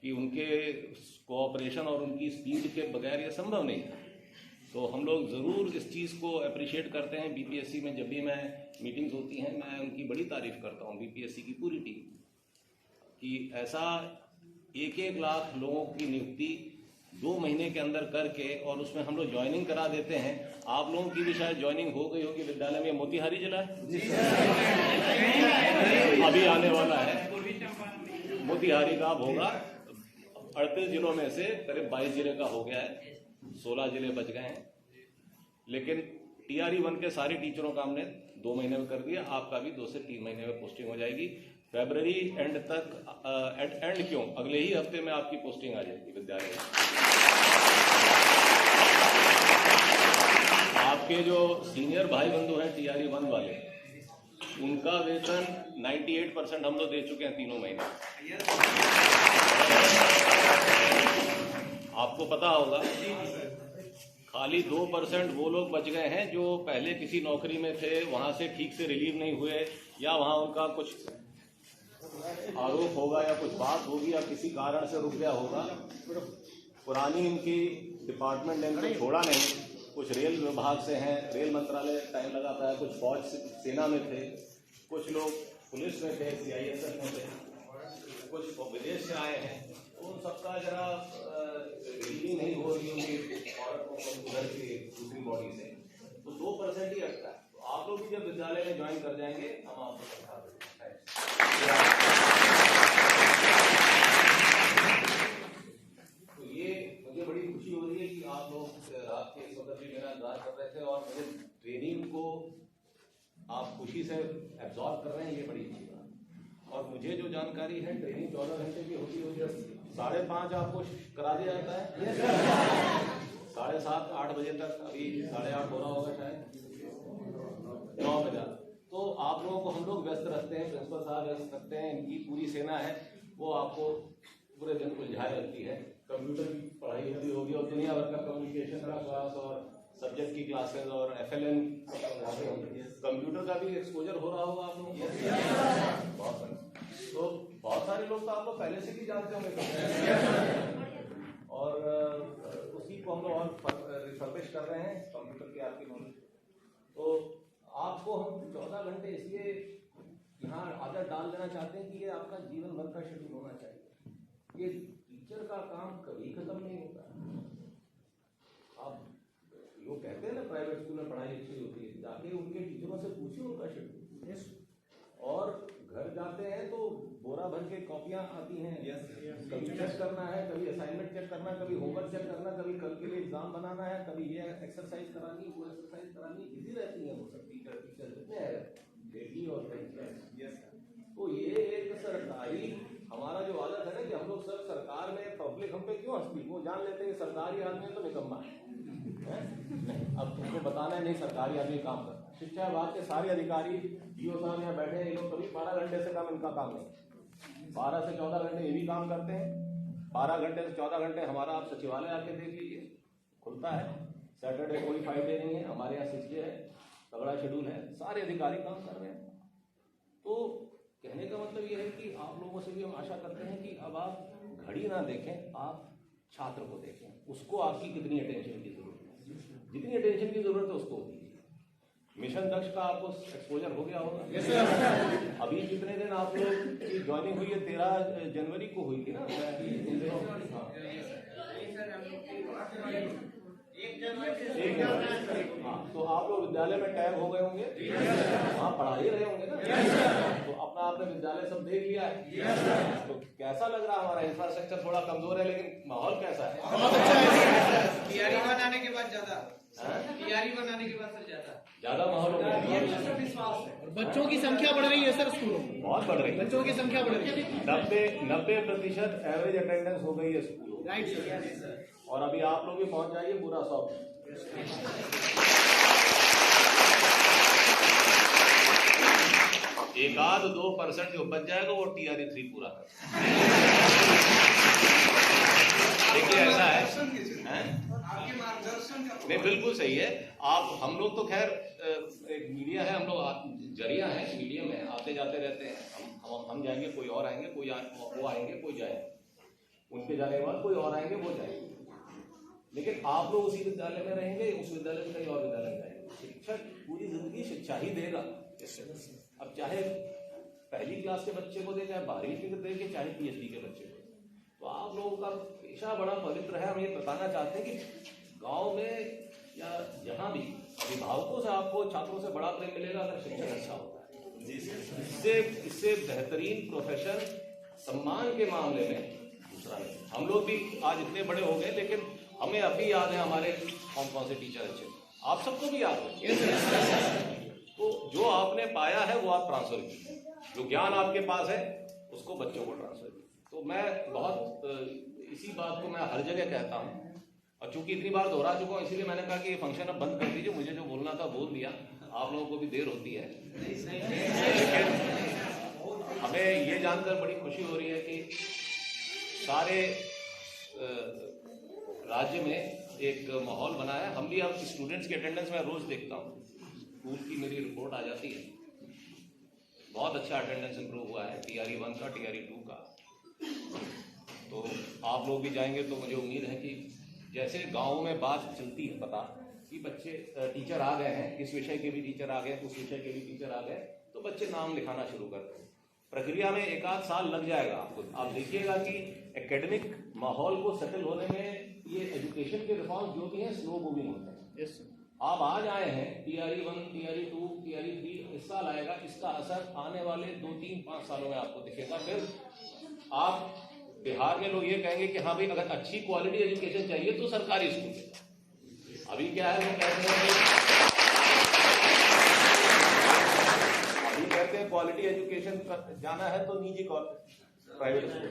कि उनके कोऑपरेशन और उनकी स्पीड के बगैर ये संभव नहीं है। तो हम लोग ज़रूर इस चीज़ को अप्रिशिएट करते हैं। बीपीएससी में जब भी मैं मीटिंग्स होती हैं, मैं उनकी बड़ी तारीफ़ करता हूँ, बीपीएससी की पूरी टीम, कि ऐसा 1-1 लाख लोगों की नियुक्ति 2 महीने के अंदर करके और उसमें हम लोग ज्वाइनिंग करा देते हैं। आप लोगों की भी शायद ज्वाइनिंग हो गई होगी विद्यालय में। मोतिहारी जिला है अभी आने वाला है, मोतिहारी का अब होगा। 38 जिलों में से करीब 22 जिले का हो गया है, 16 जिले बच गए हैं। लेकिन TRE 1 के सारे टीचरों का हमने 2 महीने में कर दिया। आपका भी 2 से 3 महीने में पोस्टिंग हो जाएगी। फरवरी एंड तक, एंड क्यों, अगले ही हफ्ते में आपकी पोस्टिंग आ जाएगी विद्यालय में। आपके जो सीनियर भाई बंधु हैं TRE 1 वाले, उनका वेतन 98% हम लोग दे चुके हैं 3 महीने। आपको पता होगा खाली 2% वो लोग बच गए हैं जो पहले किसी नौकरी में थे, वहां से ठीक से रिलीव नहीं हुए, या वहां उनका कुछ आरोप होगा या कुछ बात होगी या किसी कारण से रुक गया होगा। पुरानी इनकी डिपार्टमेंट ने इनको छोड़ा नहीं। कुछ रेल विभाग से हैं, रेल मंत्रालय टाइम लगाता है, कुछ फौज सेना में थे, कुछ लोग पुलिस में थे, CISF में थे, कुछ विदेश से आए हैं। उन सबका जरा रिलीव नहीं हो रही होगी औरतों को उधर की दूसरी बॉडी से, तो 2% ही रखता है। तो आप लोग भी जब विद्यालय में ज्वाइन कर जाएंगे, हम आपको समझा देंगे। तो ये मुझे बड़ी खुशी हो रही है कि आप लोग रात के इस वक्त भी मेरा इंतजार कर रहे थे और मुझे ट्रेनिंग को आप खुशी से एब्जॉर्ब कर रहे हैं, ये बड़ी अच्छी बात। और मुझे जो जानकारी है, ट्रेनिंग 14 घंटे की होती है। 5:30 आपको करा दिया जाता है, 7:30-8 बजे तक, अभी 8:30 हो रहा होगा शायद, 9 बजे। तो आप लोगों को हम लोग व्यस्त रखते हैं, प्रिंसिपल साहब व्यस्त रखते हैं, इनकी पूरी सेना है, वो आपको पूरे दिन उलझाए रखती है। कंप्यूटर की पढ़ाई होती होगी और दुनिया भर का कम्युनिकेशन का क्लास और सब्जेक्ट की क्लासेस और FLN कंप्यूटर का भी एक्सपोजर हो रहा होगा आप लोगों को। तो बहुत सारे लोग तो आपको पहले से भी जानते होंगे और उसी को हम लोग और रिफर्बिश कर रहे हैं कंप्यूटर के आपकी नॉलेज। तो आपको हम 14 घंटे इसलिए यहाँ आदत डाल देना चाहते हैं कि ये आपका जीवन भर का शेड्यूल होना चाहिए। ये टीचर का काम कभी खत्म नहीं होता। आप लोग कहते हैं ना प्राइवेट स्कूल में पढ़ाई अच्छी होती है, जाके उनके टीचरों से पूछिए उनका शेड्यूल। और घर जाते हैं तो बोरा भर के कॉपियां आती हैं, कभी चेक करना है, कभी असाइनमेंट चेक करना, कभी होमवर्क चेक करना, कभी कल के लिए एग्जाम बनाना है, कभी ये एक्सरसाइज करानी, वो एक्सरसाइज करानी। बिजी रहती है वो सब टीचर कितने हैं, बेटी और तो ये एक सरकारी हमारा जो आदत है ना कि हम लोग सब सरकार में, पब्लिक हम पे क्यों हंसती, वो जान लेते हैं सरकारी आदमी तो निकम्मा है। अब तुमको बताना है नहीं, सरकारी आदमी काम करता है। शिक्षा विभाग के सारे अधिकारी DO साहब यहाँ बैठे हैं, ये लोग कभी 12 घंटे से कम इनका काम नहीं। 12 से 14 घंटे ये भी काम करते हैं। 12 घंटे से 14 घंटे हमारा आप सचिवालय आके देख लीजिए, खुलता है। सैटरडे कोई 5 डे नहीं है, हमारे यहाँ 6 डे है, तगड़ा शेड्यूल है, सारे अधिकारी काम कर रहे हैं। तो कहने का मतलब ये है कि आप लोगों से भी हम आशा करते हैं कि अब आप घड़ी ना देखें, आप छात्र को देखें, उसको आपकी कितनी अटेंशन की जरूरत है, जितनी अटेंशन की जरूरत है उसको दीजिए। मिशन दक्ष का आपको एक्सपोजर हो गया होगा। yes, अभी कितने दिन आप लोग की ज्वाइनिंग हुई है? 13 जनवरी को हुई थी ना? हाँ, तो आप लोग विद्यालय में टैग हो गए होंगे, हाँ पढ़ा ही रहे होंगे ना। तो अपना आपने विद्यालय सब देख लिया है। तो कैसा लग रहा है? हमारा इंफ्रास्ट्रक्चर थोड़ा कमजोर है, लेकिन माहौल कैसा है? TRE बनाने के बाद ज्यादा माहौल हो गया। विश्वास है। और बच्चों की संख्या बढ़ रही है सर, स्कूलों में बहुत बढ़ रही है, बच्चों की संख्या बढ़ रही है। 90% एवरेज अटेंडेंस हो गई है स्कूलों। Right sir. और अभी आप लोग भी पहुंच जाइए पूरा 100। 1-2% जो बच जाएगा वो TRE 3 पूरा कर। देखिए ऐसा है, नहीं बिल्कुल सही है। आप हम लोग तो खैर एक मीडिया है, हम लोग जरिया है, मीडिया में आते जाते रहते हैं। हम जाएंगे, कोई और आएंगे, वो आएंगे, कोई जाए। उनके जाने के बाद कोई और आएंगे, वो जाएंगे, लेकिन आप लोग उसी विद्यालय में रहेंगे, उस विद्यालय में कहीं और विद्यालय में जाएंगे। शिक्षक पूरी जिंदगी शिक्षा ही देगा। अब चाहे पहली क्लास के बच्चे को दे, चाहे 12वीं के दे के, चाहे PhD के बच्चे को, तो आप लोगों का पेशा बड़ा पवित्र है। हम ये बताना चाहते हैं कि गांव में या जहां भी अभिभावकों से आपको छात्रों से बड़ा प्रेम मिलेगा अगर शिक्षक अच्छा होता है। इससे बेहतरीन प्रोफेशन सम्मान के मामले में दूसरा नहीं। हम लोग भी आज इतने बड़े हो गए, लेकिन हमें अभी याद है हमारे कौन से टीचर अच्छे, आप सबको भी याद है। तो जो आपने पाया है वो आप ट्रांसफर कीजिए, जो ज्ञान आपके पास है उसको बच्चों को ट्रांसफर कीजिए। तो मैं बहुत इसी बात को मैं हर जगह कहता हूँ, और चूंकि इतनी बार दोहरा चुका हूँ इसलिए मैंने कहा कि ये फंक्शन अब बंद कर दीजिए। मुझे जो बोलना था बोल दिया, आप लोगों को भी देर होती है, लेकिन हमें ये जानकर बड़ी खुशी हो रही है कि सारे राज्य में एक माहौल बना है। हम भी अब स्टूडेंट्स की अटेंडेंस में रोज देखता हूँ, स्कूल की मेरी रिपोर्ट आ जाती है, बहुत अच्छा अटेंडेंस इंप्रूव हुआ है TRE 1 का, TRE 2 का। तो आप लोग भी जाएंगे तो मुझे उम्मीद है कि जैसे गाँव में बात चलती है पता कि बच्चे टीचर आ गए हैं, इस विषय के भी टीचर आ गए, उस विषय के भी टीचर आ गए, तो बच्चे नाम लिखाना शुरू करते हैं। प्रक्रिया में 1 आध साल लग जाएगा आपको। आप देखिएगा कि एकेडमिक माहौल को सेटल होने में ये एजुकेशन के रिफॉर्म जो भी हैं स्लो मूविंग होते हैं। Yes sir. आप आज आए हैं, TRE 1, TRE 2, TRE 3 इस साल आएगा, इसका असर आने वाले 2, 3, 5 सालों में आपको दिखेगा। फिर आप बिहार में लोग ये कहेंगे कि हाँ भाई अगर अच्छी क्वालिटी एजुकेशन चाहिए तो सरकारी स्कूल। अभी क्या है, वो कहते हैं क्वालिटी एजुकेशन जाना है तो निजी प्राइवेट स्कूल।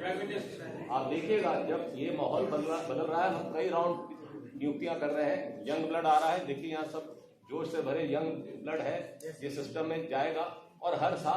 आप देखिएगा जब ये माहौल बदल रहा है, हम कई राउंड नियुक्तियां कर रहे हैं, यंग ब्लड आ रहा है, देखिए यहाँ सब जोश से भरे यंग ब्लड है, ये सिस्टम में जाएगा और हर साल